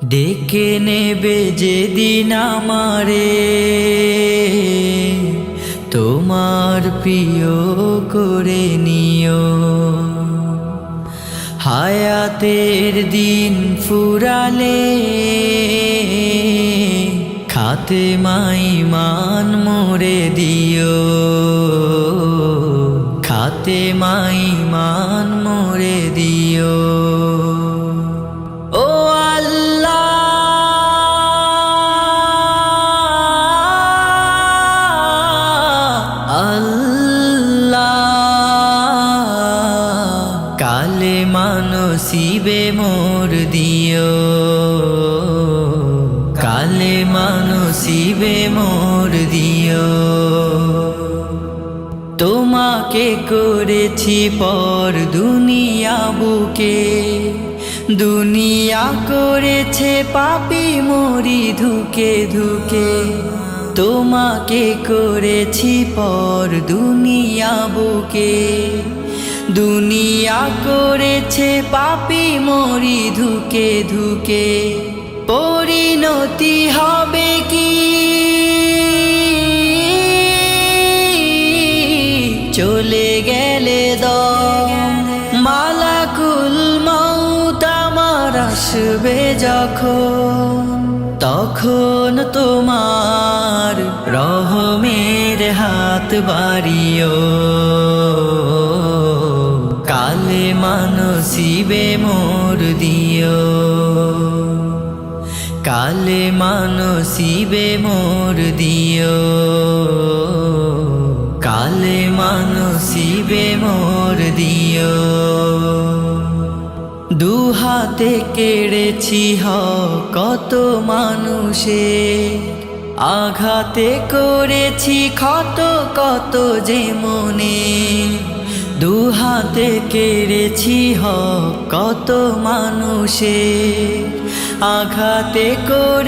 ডেকে নেবে যেদিন আমারে তোমার প্রিয় করে নিও। হায়াতের দিন ফুরালে খাতেমায় ঈমান মোরে দিও, খাতেমায় ঈমান মোরে দিও। ও আল্লাহ, আল্লাহ, কালেমা নসিবে মোর দিও, কালেমা নসিবে মোর দিও। তোমাকে করেছি পর দুনিয়া বুকে, দুনিয়া করেছে পাপী মরি ধুকে ধুকে। তোমাকে করেছি পর দুনিয়া বুকে, দুনিয়া করেছে পাপী মরি ধুকে ধুকে। পরিণতি হবে কি চলে গেলে দম, মালাকুল মউত আমার আসবে যখন, তখন তোমার রহমের হাত বাড়িও। কালেমা নসিবে মোর দিও, কালেমা নসিবে মোর দিও, কালেমা নসিবে মোর দিও। দুহাতে কেড়েছি কত মানুষের, আঘাতে করেছি ক্ষত কত যে মনে। দুহাতে কেড়েছি কত মানুষের, আঘাতে করে